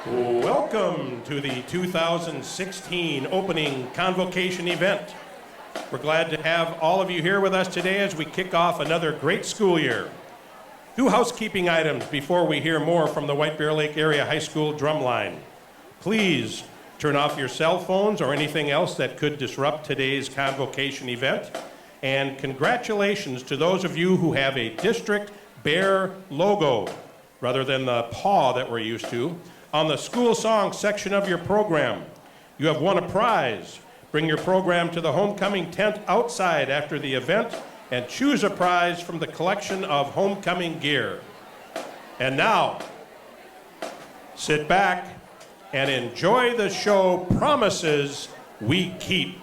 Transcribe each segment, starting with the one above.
Welcome to the 2016 opening Convocation event. We're glad to have all of you here with us today as we kick off another great school year. Two housekeeping items before we hear more from the White Bear Lake Area High School drumline. Please turn off your cell phones or anything else that could disrupt today's Convocation event. And congratulations to those of you who have a district bear logo, rather than the paw that we're used to, on the school song section of your program. You have won a prize. Bring your program to the homecoming tent outside after the event and choose a prize from the collection of homecoming gear. And now, sit back and enjoy the show Promises We Keep.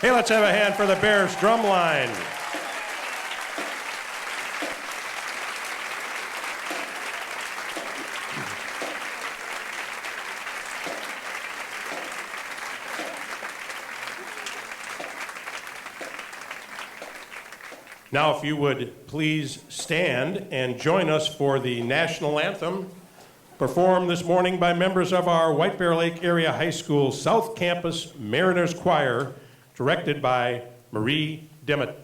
Hey, let's have a hand for the Bears drumline. Now, if you would please stand and join us for the national anthem, performed this morning by members of our White Bear Lake Area High School South Campus Mariners Choir, directed by Marie Dimmitt.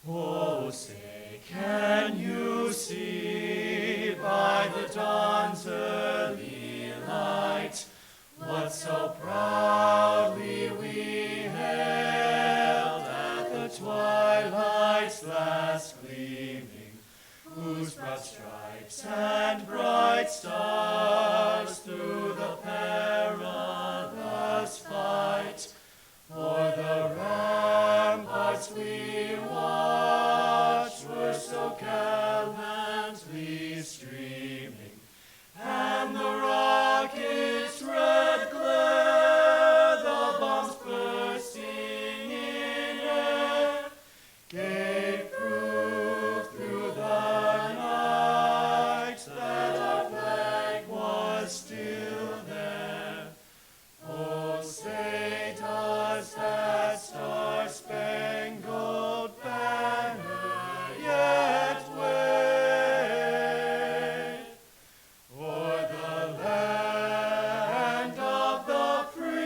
Oh, say, can you see by the dawn's early light what so proudly we hailed at the twilight's last gleaming, whose broad stripes and bright stars through the perilous fight o'er the ramparts we watched were so gallantly streaming, and the rocket's red glare, the bombs bursting in air, gave proof through the night that our flag was still there. Oh, say does that star-spangled banner yet wave o'er the land of the free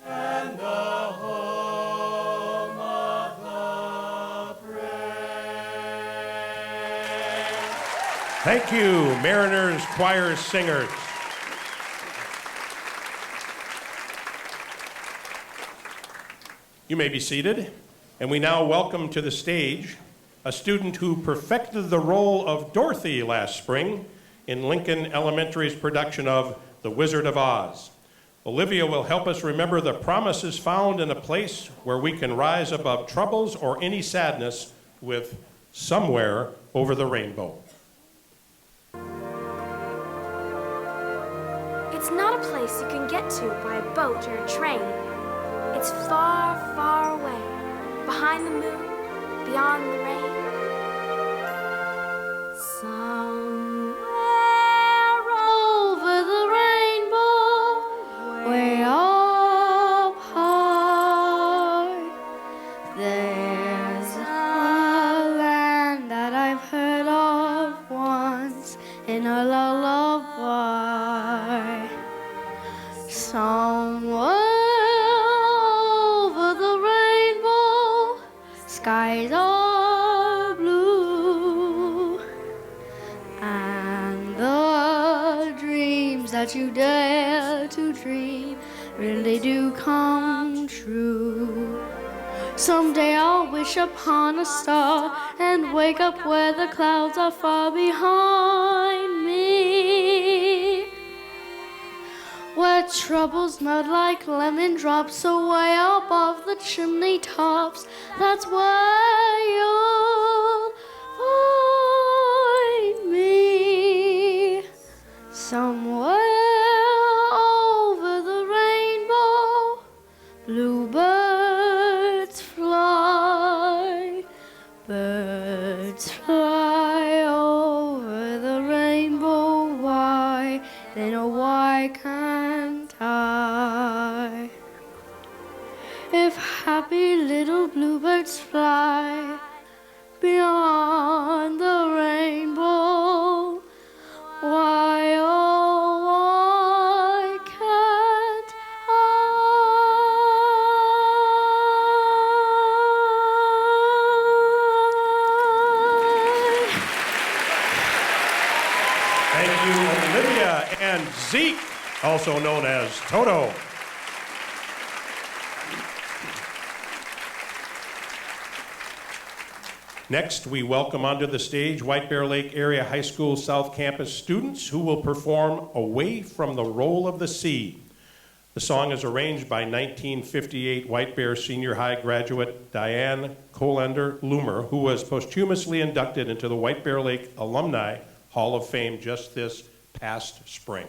and the home of the brave? Thank you, Mariners Choir singers. You may be seated, and we now welcome to the stage a student who perfected the role of Dorothy last spring in Lincoln Elementary's production of The Wizard of Oz. Olivia will help us remember the promises found in a place where we can rise above troubles or any sadness with Somewhere Over the Rainbow. It's not a place you can get to by a boat or a train. It's far, far away, behind the moon, beyond the rain. Somewhere over the rainbow, way up high, there's a land that I've heard of once in a lullaby. Somewhere over the rainbow, skies are blue, and the dreams that you dare to dream really do come true. Someday I'll wish upon a star and wake up where the clouds are far behind me, where troubles melt like lemon drops away above the chimney tops. That's where you'll find me. Somewhere over the rainbow, bluebirds fly, birds fly over the rainbow. Why, then oh why can't I? If happy little bluebirds fly beyond the rainbow, why oh why can't I? Thank you, Olivia and Zeke, also known as Toto. Next, we welcome onto the stage White Bear Lake Area High School South Campus students who will perform Away from the Roll of the Sea. The song is arranged by 1958 White Bear Senior High graduate Diane Colender Loomer, who was posthumously inducted into the White Bear Lake Alumni Hall of Fame just this past spring.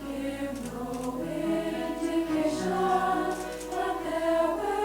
Give no indication that there will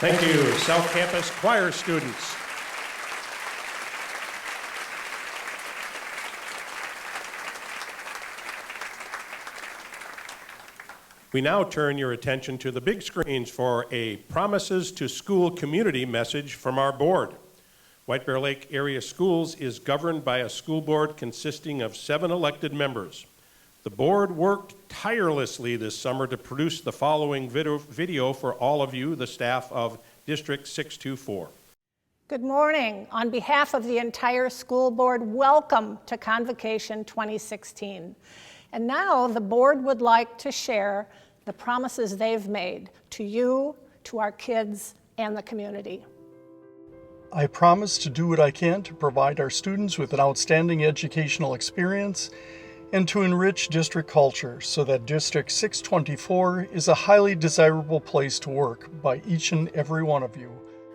Thank you, South Campus choir students. We now turn your attention to the big screens for a Promises to School community message from our board. White Bear Lake Area Schools is governed by a school board consisting of 7 elected members. The board worked tirelessly this summer to produce the following video for all of you, the staff of District 624. Good morning. On behalf of the entire school board, welcome to Convocation 2016. And now the board would like to share the promises they've made to you, to our kids, and the community. I promise to do what I can to provide our students with an outstanding educational experience and to enrich district culture so that District 624 is a highly desirable place to work by each and every one of you.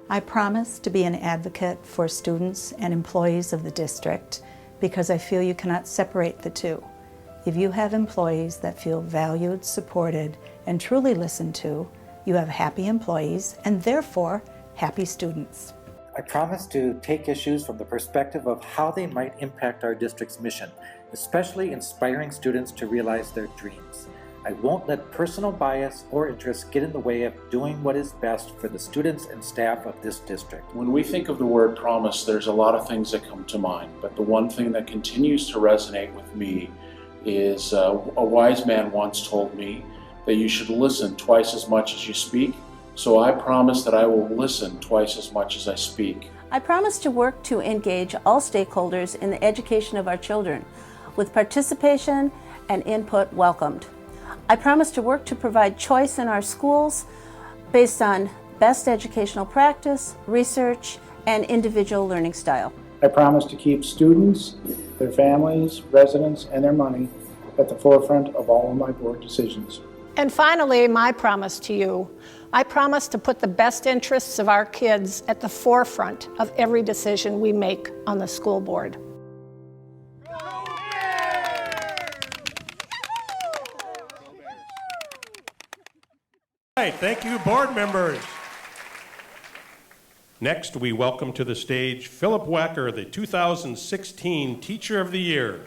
I promise to be an advocate for students and employees of the district because I feel you cannot separate the two. If you have employees that feel valued, supported, and truly listened to, you have happy employees and therefore happy students. I promise to take issues from the perspective of how they might impact our district's mission, especially inspiring students to realize their dreams. I won't let personal bias or interest get in the way of doing what is best for the students and staff of this district. When we think of the word promise, there's a lot of things that come to mind, but the one thing that continues to resonate with me is a wise man once told me that you should listen twice as much as you speak. So I promise that I will listen twice as much as I speak. I promise to work to engage all stakeholders in the education of our children, with participation and input welcomed. I promise to work to provide choice in our schools based on best educational practice, research, and individual learning style. I promise to keep students, their families, residents, and their money at the forefront of all of my board decisions. And finally, my promise to you. I promise to put the best interests of our kids at the forefront of every decision we make on the school board. All right, thank you, board members. Next, we welcome to the stage Philip Wacker, the 2016 Teacher of the Year.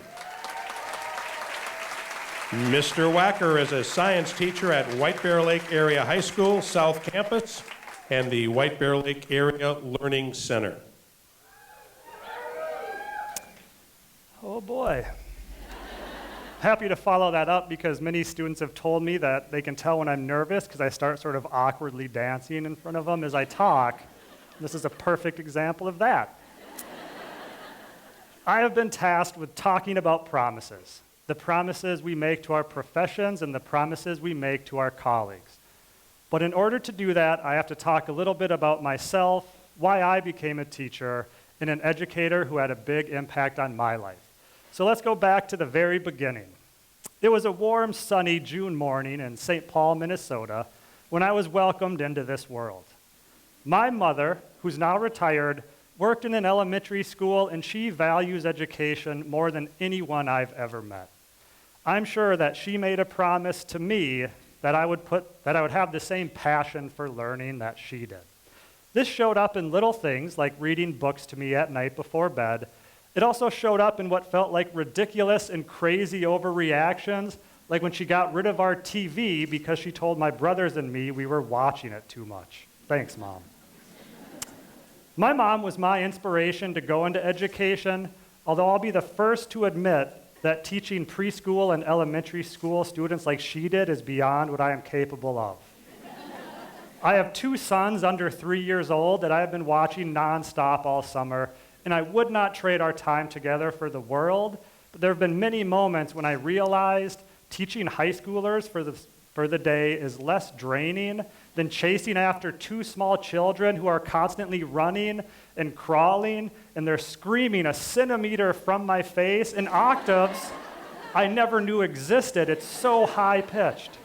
Mr. Wacker is a science teacher at White Bear Lake Area High School, South Campus, and the White Bear Lake Area Learning Center. Oh boy. Happy to follow that up because many students have told me that they can tell when I'm nervous because I start sort of awkwardly dancing in front of them as I talk. This is a perfect example of that. I have been tasked with talking about promises, the promises we make to our professions and the promises we make to our colleagues. But in order to do that, I have to talk a little bit about myself, why I became a teacher, and an educator who had a big impact on my life. So let's go back to the very beginning. It was a warm, sunny June morning in St. Paul, Minnesota, when I was welcomed into this world. My mother, who's now retired, worked in an elementary school, and she values education more than anyone I've ever met. I'm sure that she made a promise to me that I would have the same passion for learning that she did. This showed up in little things like reading books to me at night before bed. It also showed up in what felt like ridiculous and crazy overreactions, like when she got rid of our TV because she told my brothers and me we were watching it too much. Thanks, Mom. My mom was my inspiration to go into education, although I'll be the first to admit that teaching preschool and elementary school students like she did is beyond what I am capable of. I have 2 sons under 3 years old that I have been watching nonstop all summer, and I would not trade our time together for the world, but there have been many moments when I realized teaching high schoolers for the day is less draining than chasing after 2 small children who are constantly running and crawling, and they're screaming a centimeter from my face in octaves I never knew existed. It's so high-pitched.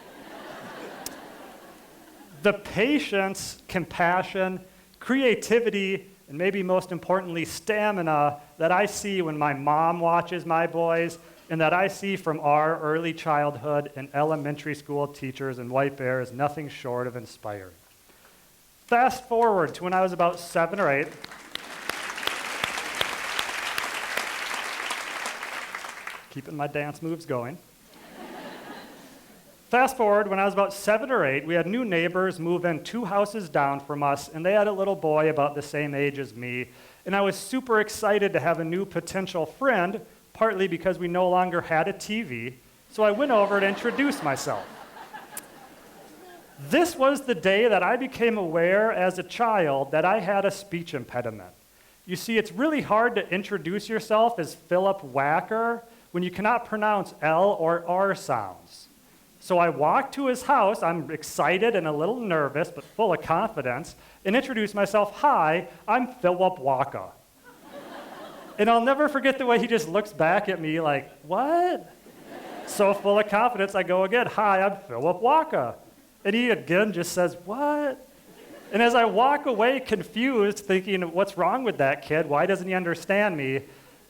The patience, compassion, creativity, and maybe most importantly, stamina that I see when my mom watches my boys and that I see from our early childhood and elementary school teachers in White Bear is nothing short of inspiring. Fast forward to when I was about 7 or 8. Keeping my dance moves going. Fast forward, when I was about 7 or 8, we had new neighbors move in 2 houses down from us, and they had a little boy about the same age as me. And I was super excited to have a new potential friend, partly because we no longer had a TV. So I went over to introduce myself. This was the day that I became aware as a child that I had a speech impediment. You see, it's really hard to introduce yourself as Philip Wacker when you cannot pronounce L or R sounds. So I walked to his house, I'm excited and a little nervous, but full of confidence, and introduced myself, "Hi, I'm Philip Waka." And I'll never forget the way he just looks back at me like, "What?" So full of confidence, I go again, "Hi, I'm Philip Waka." And he again just says, "What?" And as I walk away confused, thinking, what's wrong with that kid? Why doesn't he understand me?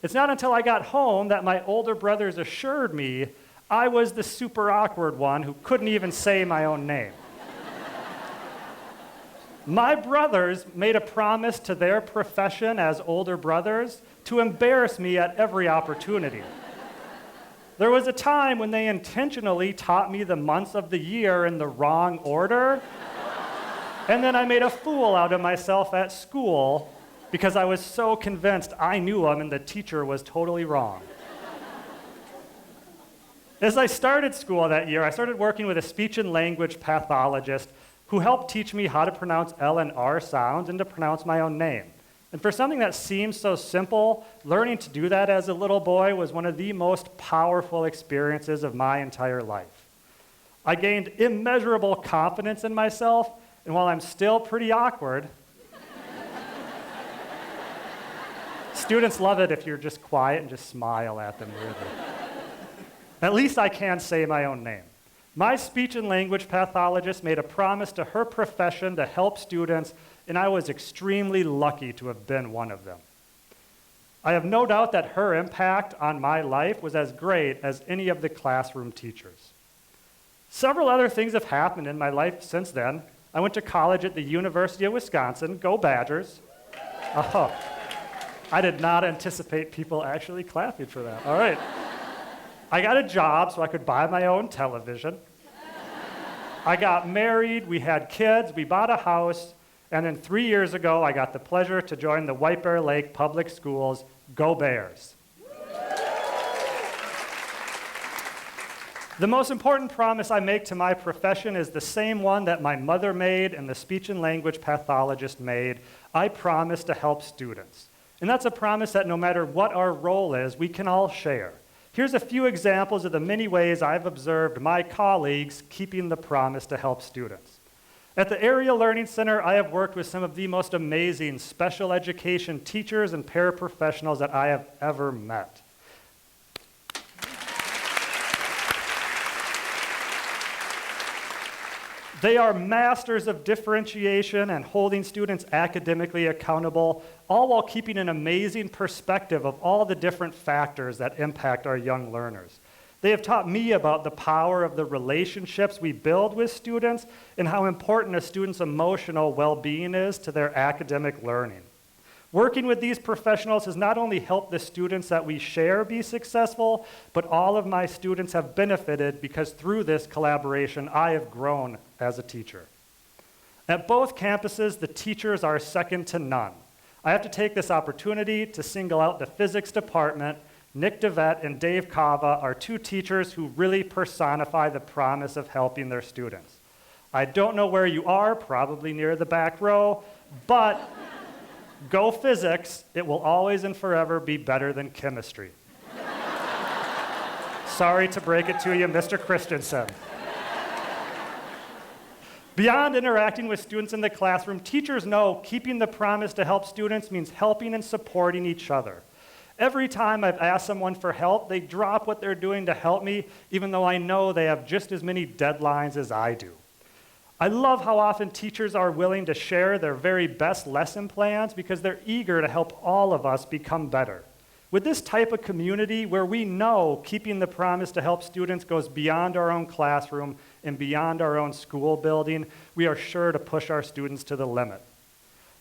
It's not until I got home that my older brothers assured me I was the super awkward one who couldn't even say my own name. My brothers made a promise to their profession as older brothers to embarrass me at every opportunity. There was a time when they intentionally taught me the months of the year in the wrong order, and then I made a fool out of myself at school because I was so convinced I knew them and the teacher was totally wrong. As I started school that year, I started working with a speech and language pathologist who helped teach me how to pronounce L and R sounds and to pronounce my own name. And for something that seems so simple, learning to do that as a little boy was one of the most powerful experiences of my entire life. I gained immeasurable confidence in myself, and while I'm still pretty awkward, students love it if you're just quiet and just smile at them weirdly. At least I can say my own name. My speech and language pathologist made a promise to her profession to help students, and I was extremely lucky to have been one of them. I have no doubt that her impact on my life was as great as any of the classroom teachers. Several other things have happened in my life since then. I went to college at the University of Wisconsin. Go Badgers. Oh, I did not anticipate people actually clapping for that. All right. I got a job so I could buy my own television. I got married, we had kids, we bought a house, and then 3 years ago, I got the pleasure to join the White Bear Lake Public Schools. Go Bears. The most important promise I make to my profession is the same one that my mother made and the speech and language pathologist made. I promise to help students. And that's a promise that no matter what our role is, we can all share. Here's a few examples of the many ways I've observed my colleagues keeping the promise to help students. At the Area Learning Center, I have worked with some of the most amazing special education teachers and paraprofessionals that I have ever met. They are masters of differentiation and holding students academically accountable, all while keeping an amazing perspective of all the different factors that impact our young learners. They have taught me about the power of the relationships we build with students and how important a student's emotional well-being is to their academic learning. Working with these professionals has not only helped the students that we share be successful, but all of my students have benefited because through this collaboration, I have grown as a teacher. At both campuses, the teachers are second to none. I have to take this opportunity to single out the physics department. Nick DeVette and Dave Kava are 2 teachers who really personify the promise of helping their students. I don't know where you are, probably near the back row, but go physics, it will always and forever be better than chemistry. Sorry to break it to you, Mr. Christensen. Beyond interacting with students in the classroom, teachers know keeping the promise to help students means helping and supporting each other. Every time I've asked someone for help, they drop what they're doing to help me, even though I know they have just as many deadlines as I do. I love how often teachers are willing to share their very best lesson plans because they're eager to help all of us become better. With this type of community where we know keeping the promise to help students goes beyond our own classroom and beyond our own school building, we are sure to push our students to the limit.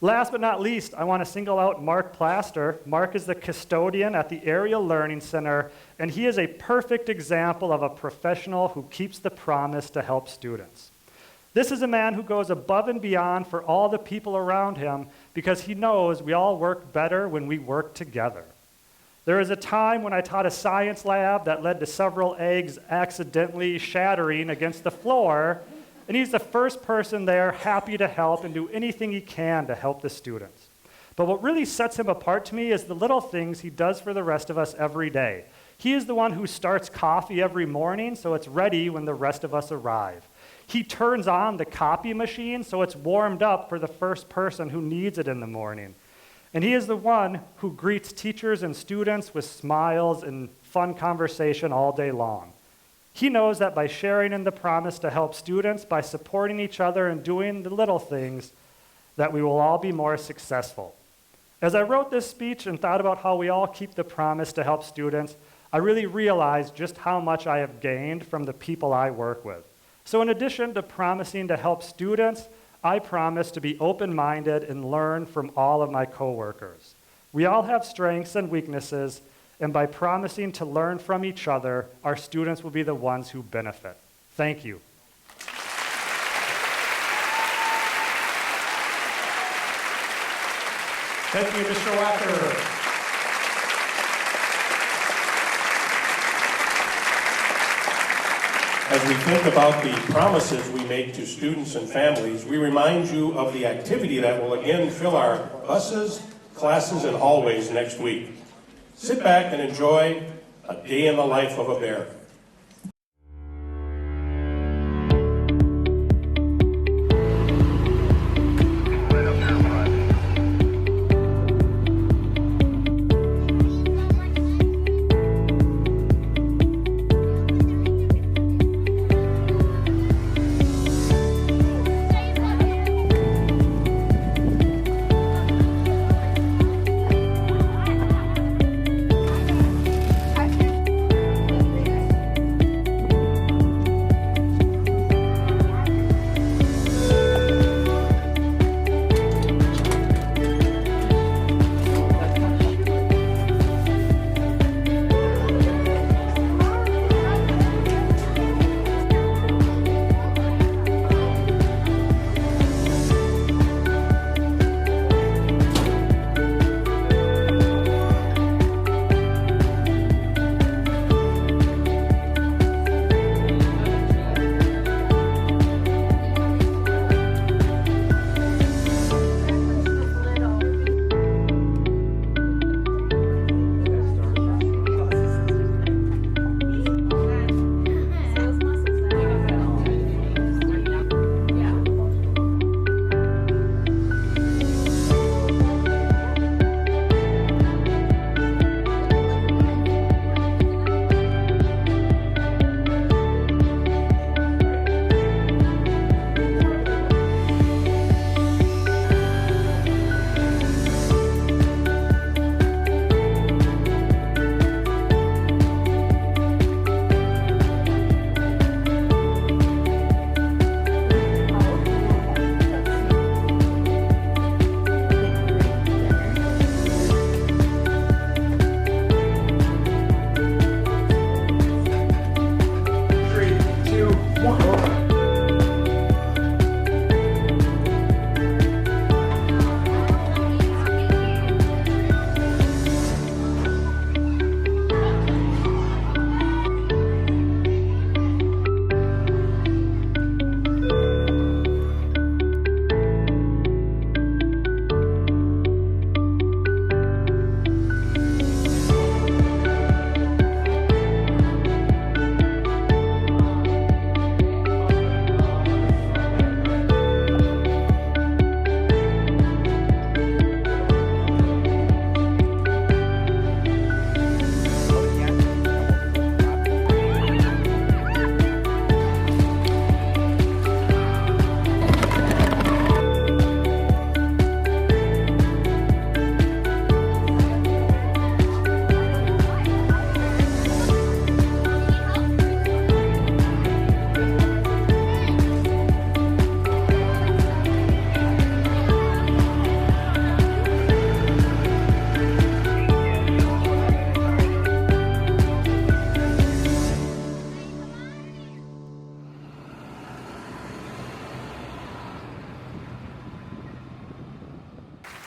Last but not least, I want to single out Mark Plaster. Mark is the custodian at the Area Learning Center, and he is a perfect example of a professional who keeps the promise to help students. This is a man who goes above and beyond for all the people around him because he knows we all work better when we work together. There was a time when I taught a science lab that led to several eggs accidentally shattering against the floor, and he's the first person there happy to help and do anything he can to help the students. But what really sets him apart to me is the little things he does for the rest of us every day. He is the one who starts coffee every morning so it's ready when the rest of us arrive. He turns on the copy machine so it's warmed up for the first person who needs it in the morning. And he is the one who greets teachers and students with smiles and fun conversation all day long. He knows that by sharing in the promise to help students, by supporting each other and doing the little things, that we will all be more successful. As I wrote this speech and thought about how we all keep the promise to help students, I really realized just how much I have gained from the people I work with. So in addition to promising to help students, I promise to be open-minded and learn from all of my coworkers. We all have strengths and weaknesses, and by promising to learn from each other, our students will be the ones who benefit. Thank you. Thank you, Mr. Wacker. As we think about the promises we make to students and families, we remind you of the activity that will again fill our buses, classes, and hallways next week. Sit back and enjoy a day in the life of a bear.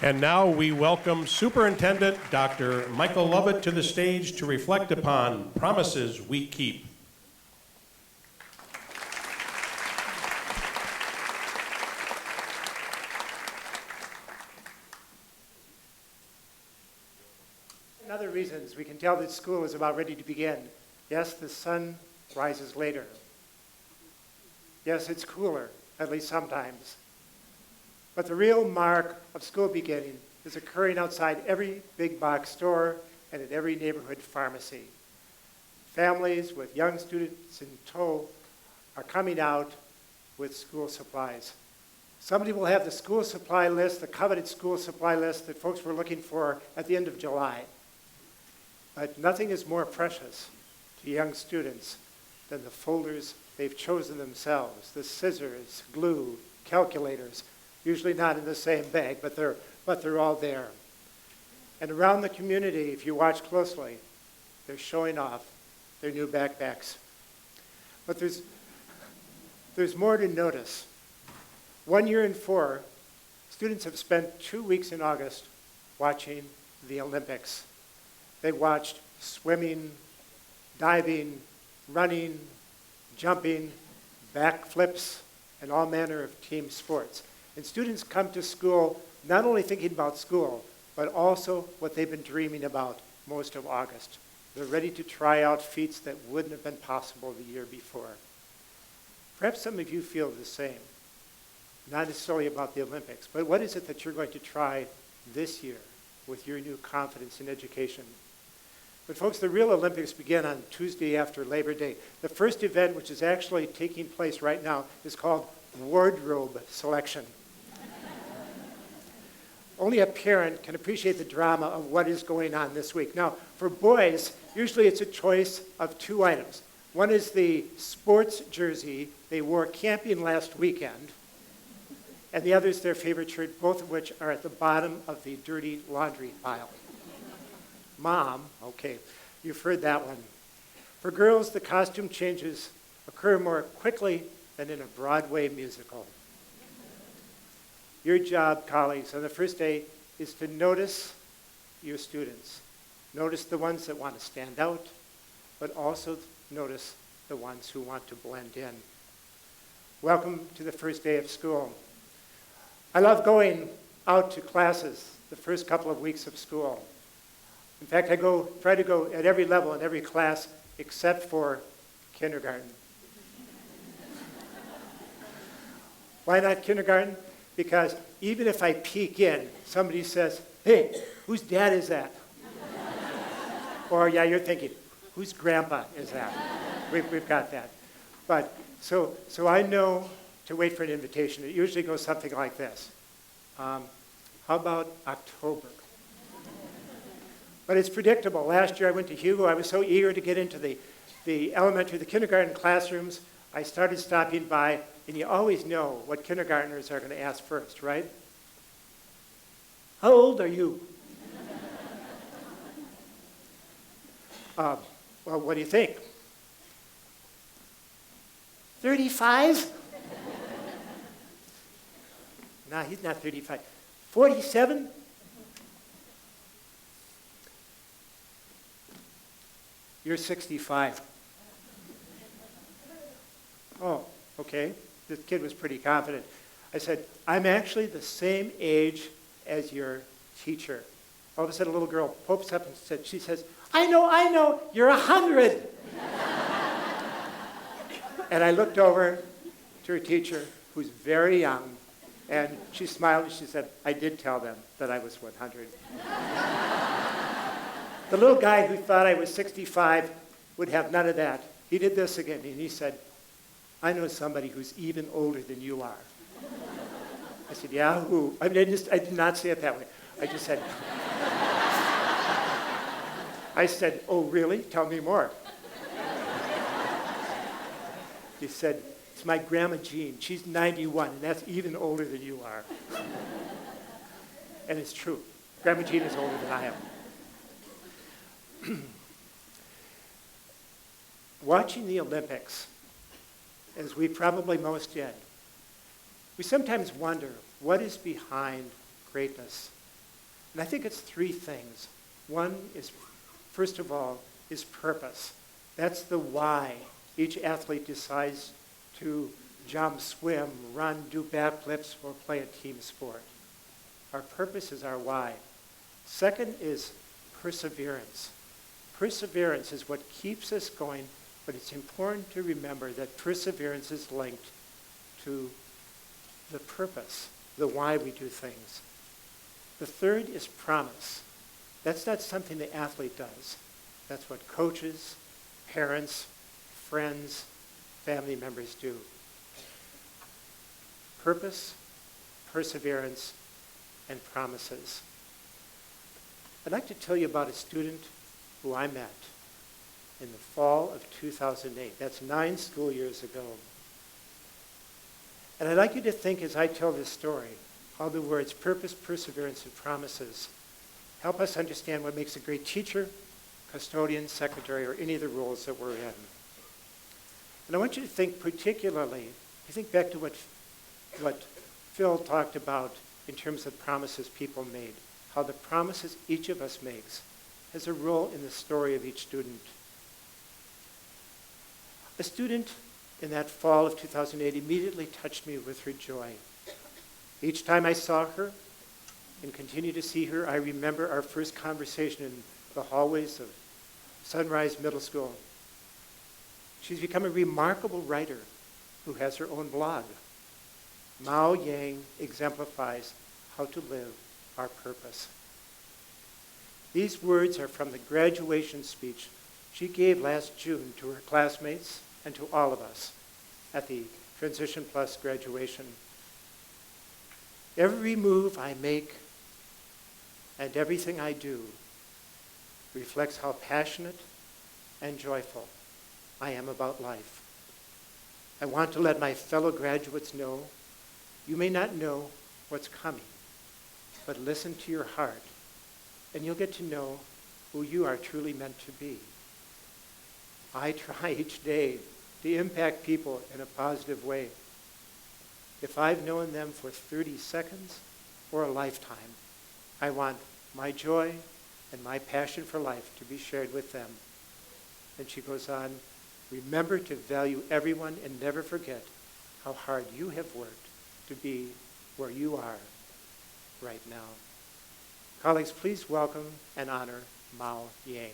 And now we welcome Superintendent Dr. Michael Lovett to the stage to reflect upon promises we keep. And other reasons we can tell that school is about ready to begin. Yes, the sun rises later. Yes, it's cooler, at least sometimes. But the real mark of school beginning is occurring outside every big box store and at every neighborhood pharmacy. Families with young students in tow are coming out with school supplies. Somebody will have the school supply list, the coveted school supply list that folks were looking for at the end of July. But nothing is more precious to young students than the folders they've chosen themselves, the scissors, glue, calculators, usually not in the same bag, but they're all there. And around the community, if you watch closely, they're showing off their new backpacks. But there's more to notice. 1 year and 4, students have spent 2 weeks in August watching the Olympics. They watched swimming, diving, running, jumping, backflips, and all manner of team sports. And students come to school not only thinking about school, but also what they've been dreaming about most of August. They're ready to try out feats that wouldn't have been possible the year before. Perhaps some of you feel the same. Not necessarily about the Olympics, but what is it that you're going to try this year with your new confidence in education? But folks, the real Olympics begin on Tuesday after Labor Day. The first event, which is actually taking place right now, is called wardrobe selection. Only a parent can appreciate the drama of what is going on this week. Now, for boys, usually it's a choice of 2 items. One is the sports jersey they wore camping last weekend, and the other is their favorite shirt, both of which are at the bottom of the dirty laundry pile. Mom, okay, you've heard that one. For girls, the costume changes occur more quickly than in a Broadway musical. Your job, colleagues, on the first day is to notice your students. Notice the ones that want to stand out, but also notice the ones who want to blend in. Welcome to the first day of school. I love going out to classes the first couple of weeks of school. In fact, I try to go at every level in every class except for kindergarten. Why not kindergarten? Because even if I peek in, somebody says, "Hey, whose dad is that?" Or, yeah, you're thinking, "Whose grandpa is that?" We've got that. But so I know to wait for an invitation. It usually goes something like this. How about October? But it's predictable. Last year I went to Hugo. I was so eager to get into the elementary, the kindergarten classrooms. I started stopping by, and you always know what kindergartners are going to ask first, right? How old are you? Well, what do you think? 35? No, he's not 35. 47? You're 65. Oh, okay. This kid was pretty confident. I said, I'm actually the same age as your teacher. All of a sudden, a little girl pops up and she says, I know, you're 100. And I looked over to her teacher, who's very young, and she smiled and she said, I did tell them that I was 100. The little guy who thought I was 65 would have none of that. He did this again, and he said, I know somebody who's even older than you are. I said, yeah, who? I mean, I did not say it that way. I just said, I said, oh, really? Tell me more. He said, it's my Grandma Jean. She's 91, and that's even older than you are. And it's true. Grandma Jean is older than I am. Watching the Olympics, as we probably most did, we sometimes wonder what is behind greatness. And I think it's three things. One is, first of all, is purpose. That's the why each athlete decides to jump, swim, run, do backflips, or play a team sport. Our purpose is our why. Second is perseverance. Perseverance is what keeps us going, but it's important to remember that perseverance is linked to the purpose, the why we do things. The third is promise. That's not something the athlete does. That's what coaches, parents, friends, family members do. Purpose, perseverance, and promises. I'd like to tell you about a student who I met in the fall of 2008. That's 9 school years ago. And I'd like you to think as I tell this story, how the words purpose, perseverance, and promises help us understand what makes a great teacher, custodian, secretary, or any of the roles that we're in. And I want you to think particularly, I think back to what Phil talked about in terms of promises people made, how the promises each of us makes has a role in the story of each student. A student in that fall of 2008 immediately touched me with her joy. Each time I saw her and continue to see her, I remember our first conversation in the hallways of Sunrise Middle School. She's become a remarkable writer who has her own blog. Mao Yang exemplifies how to live our purpose. These words are from the graduation speech she gave last June to her classmates and to all of us at the Transition Plus graduation. Every move I make and everything I do reflects how passionate and joyful I am about life. I want to let my fellow graduates know you may not know what's coming, but listen to your heart, and you'll get to know who you are truly meant to be. I try each day to impact people in a positive way. If I've known them for 30 seconds or a lifetime, I want my joy and my passion for life to be shared with them. And she goes on, remember to value everyone and never forget how hard you have worked to be where you are right now. Colleagues, please welcome and honor Mao Yang.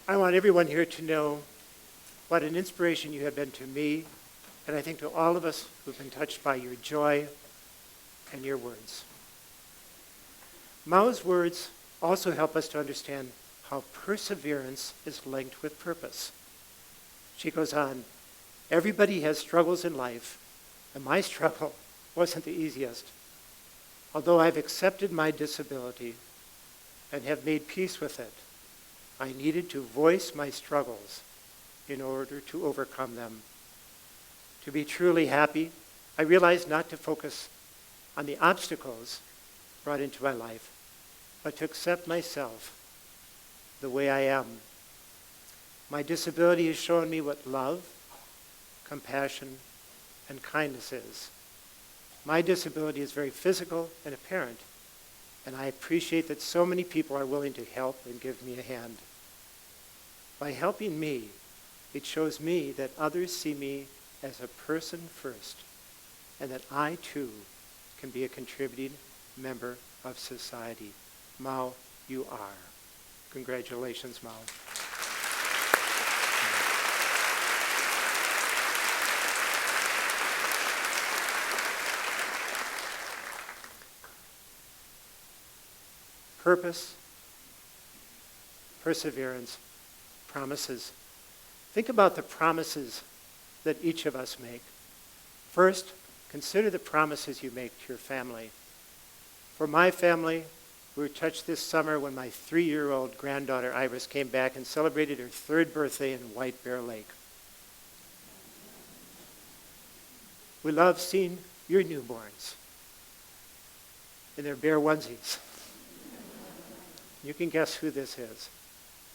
I want everyone here to know what an inspiration you have been to me, and I think to all of us who've been touched by your joy and your words. Mao's words also help us to understand how perseverance is linked with purpose. She goes on, everybody has struggles in life, and my struggle wasn't the easiest. Although I've accepted my disability and have made peace with it, I needed to voice my struggles in order to overcome them. To be truly happy, I realized not to focus on the obstacles brought into my life, but to accept myself the way I am. My disability has shown me what love, compassion, and kindness is. My disability is very physical and apparent, and I appreciate that so many people are willing to help and give me a hand. By helping me, it shows me that others see me as a person first, and that I too can be a contributing member of society. Mao, you are. Congratulations, Mao. Purpose, perseverance, promises. Think about the promises that each of us make. First, Consider the promises you make to your family. For my family, we were touched this summer when my 3-year-old granddaughter Iris came back and celebrated her 3rd birthday in White Bear Lake. We love seeing your newborns in their bear onesies. You can guess who this is.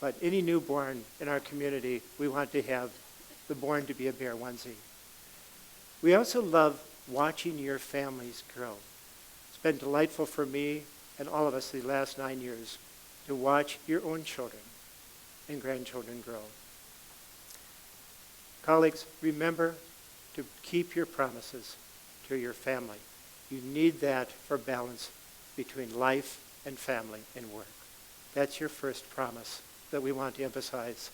But any newborn in our community, we want to have the born to be a bear onesie. We also love watching your families grow. It's been delightful for me and all of us the last 9 years to watch your own children and grandchildren grow. Colleagues, remember to keep your promises to your family. You need that for balance between life and family and work. That's your first promise that we want to emphasize.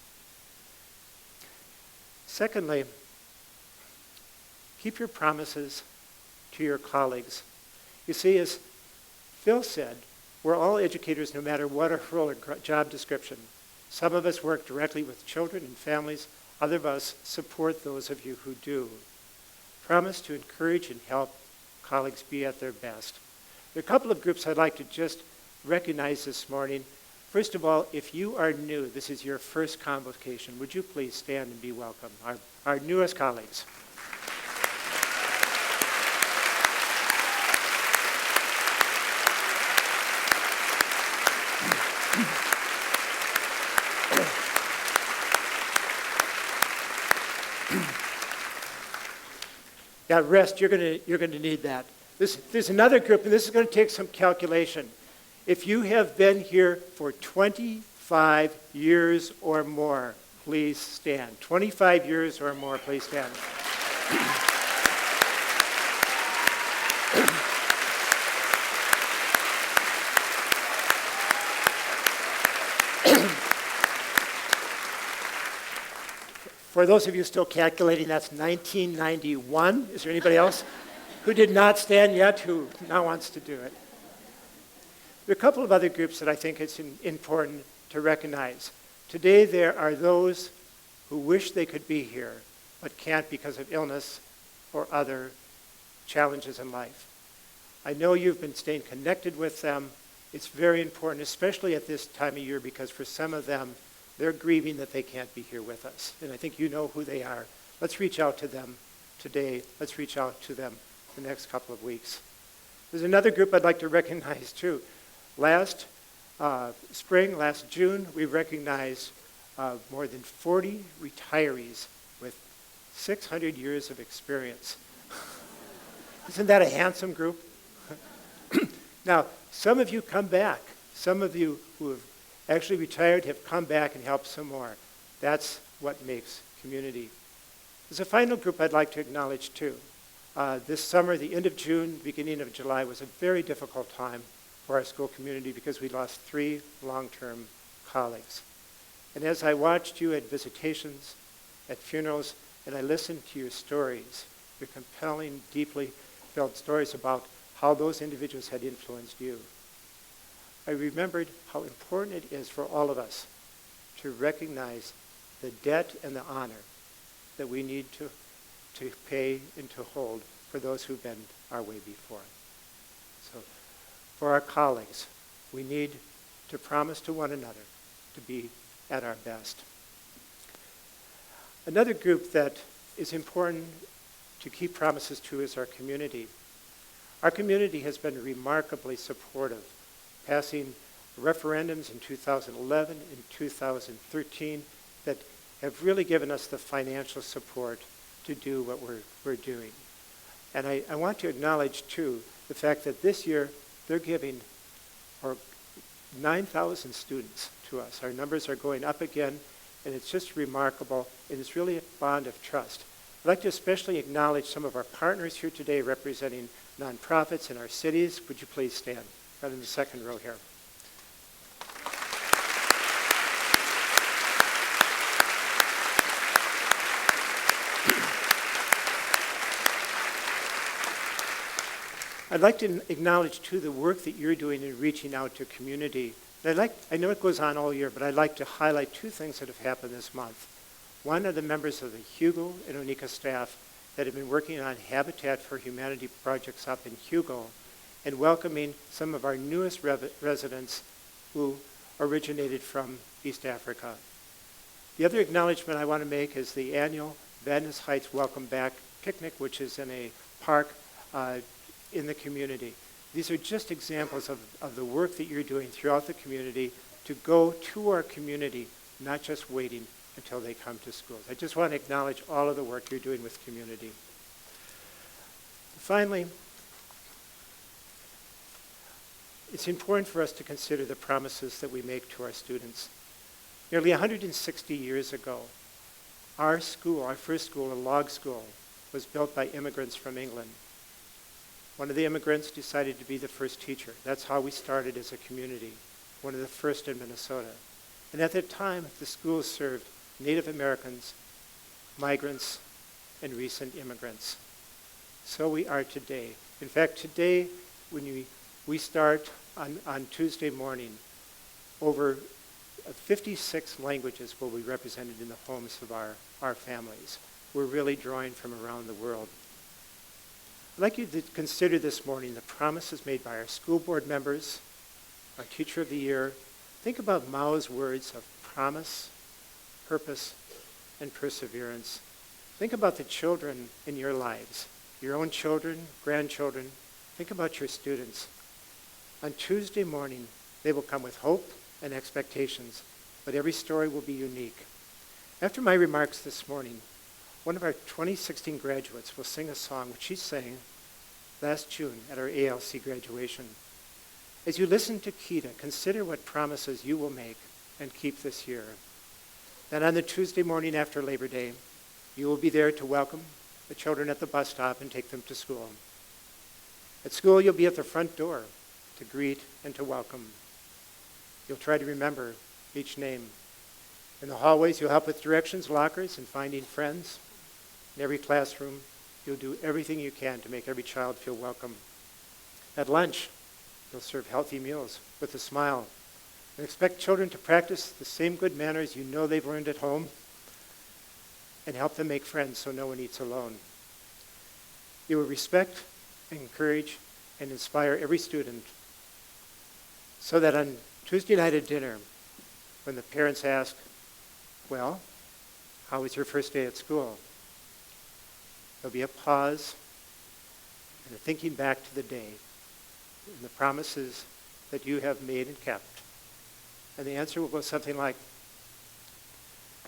Secondly, keep your promises to your colleagues. You see, as Phil said, we're all educators no matter what our role or job description. Some of us work directly with children and families. Other of us support those of you who do. Promise to encourage and help colleagues be at their best. There are a couple of groups I'd like to just recognize this morning. First of all, if you are new, this is your first convocation, would you please stand and be welcome? Our newest colleagues. Yeah, rest, you're going to need that. There's another group, and this is going to take some calculation. If you have been here for 25 years or more, please stand. 25 years or more, please stand. For those of you still calculating, that's 1991. Is there anybody else who did not stand yet who now wants to do it? There are a couple of other groups that I think it's important to recognize. Today there are those who wish they could be here but can't because of illness or other challenges in life. I know you've been staying connected with them. It's very important, especially at this time of year, because for some of them, they're grieving that they can't be here with us. And I think you know who they are. Let's reach out to them today. Let's reach out to them the next couple of weeks. There's another group I'd like to recognize too. Last spring, last June, we recognized more than 40 retirees with 600 years of experience. Isn't that a handsome group? Now, some of you come back. Some of you who have actually retired have come back and helped some more. That's what makes community. There's a final group I'd like to acknowledge too. This summer, the end of June, beginning of July, was a very difficult time for our school community because we lost 3 long-term colleagues. And as I watched you at visitations, at funerals, and I listened to your stories, your compelling, deeply felt stories about how those individuals had influenced you, I remembered how important it is for all of us to recognize the debt and the honor that we need to pay and to hold for those who've been our way before. So for our colleagues, we need to promise to one another to be at our best. Another group that is important to keep promises to is our community. Our community has been remarkably supportive, passing referendums in 2011 and 2013 that have really given us the financial support to do what we're doing. And I want to acknowledge, too, the fact that this year they're giving 9,000 students to us. Our numbers are going up again, and it's just remarkable, and it's really a bond of trust. I'd like to especially acknowledge some of our partners here today representing nonprofits in our cities. Would you please stand? Right in the second row here. I'd like to acknowledge, too, the work that you're doing in reaching out to community. I know it goes on all year, but I'd like to highlight 2 things that have happened this month. One are the members of the Hugo and Onika staff that have been working on Habitat for Humanity projects up in Hugo and welcoming some of our newest residents who originated from East Africa. The other acknowledgement I want to make is the annual Venice Heights Welcome Back picnic, which is in a park in the community. These are just examples of the work that you're doing throughout the community to go to our community, not just waiting until they come to schools. I just want to acknowledge all of the work you're doing with community. Finally, it's important for us to consider the promises that we make to our students. Nearly 160 years ago, our school, our first school, a log school, was built by immigrants from England. One of the immigrants decided to be the first teacher. That's how we started as a community, one of the first in Minnesota. And at that time, the school served Native Americans, migrants, and recent immigrants. So we are today. In fact, today, when we start on Tuesday morning, over 56 languages will be represented in the homes of our families. We're really drawing from around the world. I'd like you to consider this morning the promises made by our school board members, our Teacher of the Year. Think about Mao's words of promise, purpose, and perseverance. Think about the children in your lives, your own children, grandchildren. Think about your students. On Tuesday morning, they will come with hope and expectations, but every story will be unique. After my remarks this morning, one of our 2016 graduates will sing a song which she sang last June at our ALC graduation. As you listen to Kita, consider what promises you will make and keep this year. Then on the Tuesday morning after Labor Day, you will be there to welcome the children at the bus stop and take them to school. At school, you'll be at the front door to greet and to welcome. You'll try to remember each name. In the hallways, you'll help with directions, lockers, and finding friends. In every classroom, you'll do everything you can to make every child feel welcome. At lunch, you'll serve healthy meals with a smile and expect children to practice the same good manners you know they've learned at home and help them make friends so no one eats alone. You will respect, encourage, and inspire every student so that on Tuesday night at dinner, when the parents ask, well, how was your first day at school? There'll be a pause and a thinking back to the day and the promises that you have made and kept. And the answer will go something like,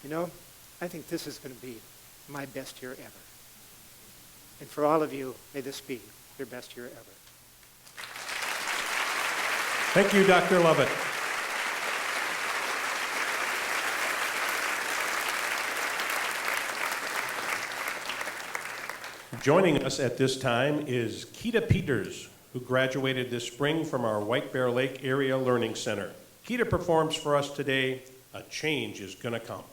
I think this is going to be my best year ever. And for all of you, may this be your best year ever. Thank you, Dr. Lovett. Joining us at this time is Kita Peters, who graduated this spring from our White Bear Lake Area Learning Center. Kita performs for us today, A Change is Gonna Come.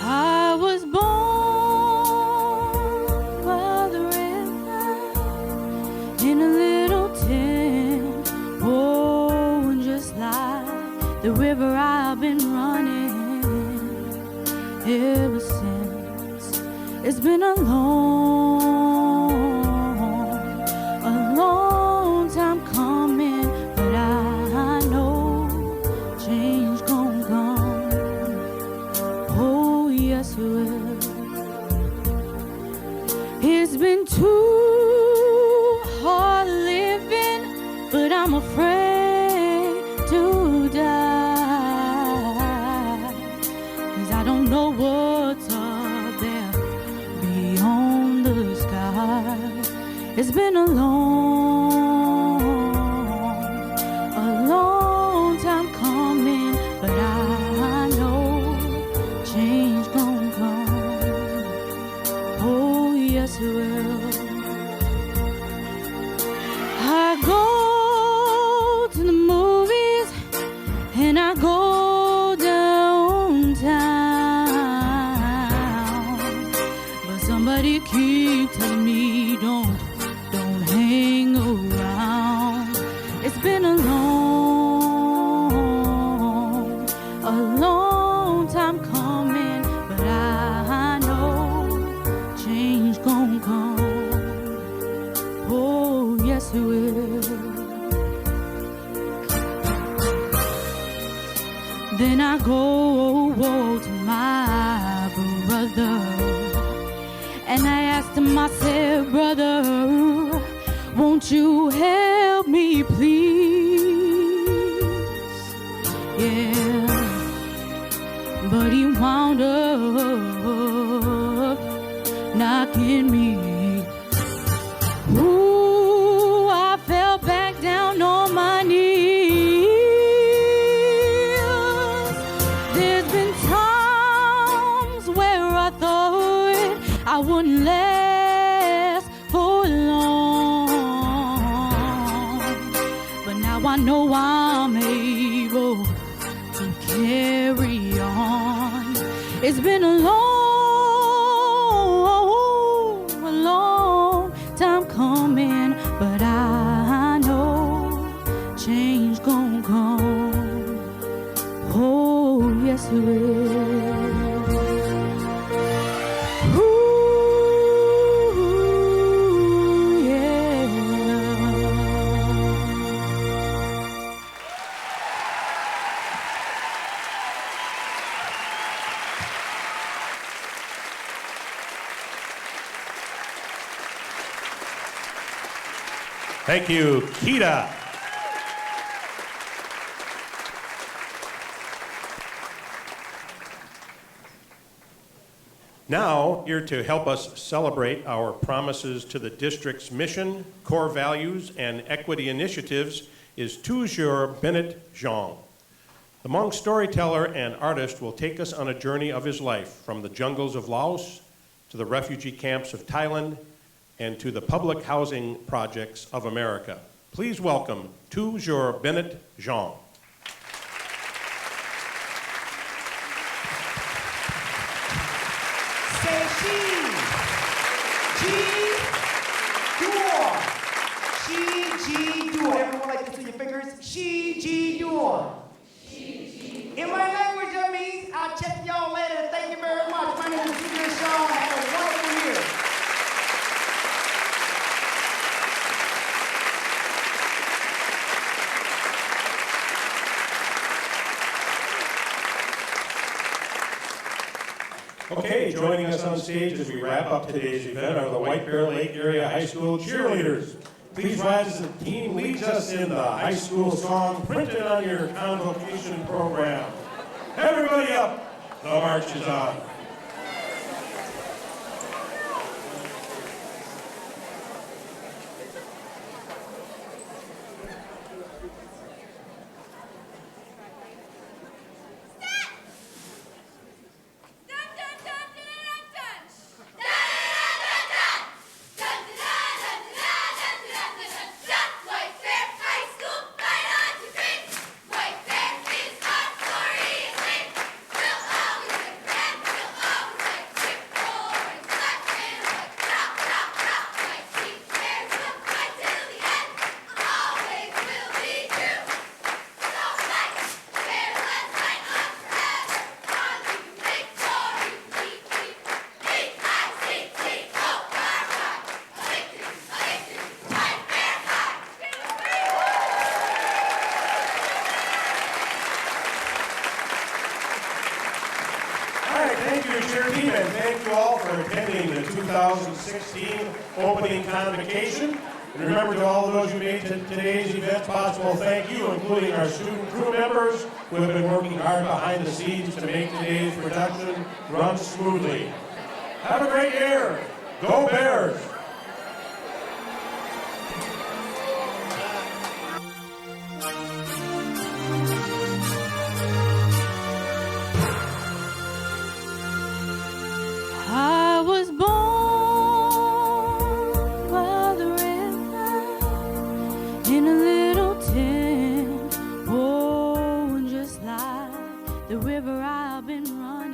I was born by the river in a little tent, oh, and just like the river I've been running ever since. It's been a long time coming, but I know change gon' come. Oh, yes, it will. It's been too hard living, but I'm afraid to die, 'cause I don't know what's up there beyond the sky. It's been a long time coming, but I know change gon' come. Oh, yes, it will. I go to the movies and I go downtown, but Somebody keep telling me don't hang around. It's been a long time coming, but I know change gon' come. Oh, yes it will. Then I go to my brother, and I asked him, I said, brother, won't you help me, please? Yeah, but he wound up knocking me. Ooh, I fell back down on my knees. There's been times where I thought I wouldn't last for long, but now I know I'm able to carry on. It's been a long time coming, but I know change gon' come. Oh, yes it will. Thank you, Kita. Now, here to help us celebrate our promises to the district's mission, core values, and equity initiatives is toujours Bennett Jean. The Hmong storyteller and artist will take us on a journey of his life from the jungles of Laos to the refugee camps of Thailand and to the public housing projects of America. Please welcome toujours Bennett Jean. Say she, G, door. Everyone like this with your fingers. She, G, door. In my language, that means I'll check y'all later. Thank you very much. My name is T.J. Shaw. Have a wonderful year. Okay, joining us on stage as we wrap up today's event are the White Bear Lake Area High School cheerleaders. Please rise as the team leads us in the high school song printed on your convocation program. Everybody up, the march is on. Thank you, cheer team, and thank you all for attending the 2016 opening convocation. And remember, to all of those who made today's event possible, thank you, including our student crew members who have been working hard behind the scenes to make today's production run smoothly. Have a great year. Go Bears! I was born by the river in a little tent, oh, and just like the river I've been running.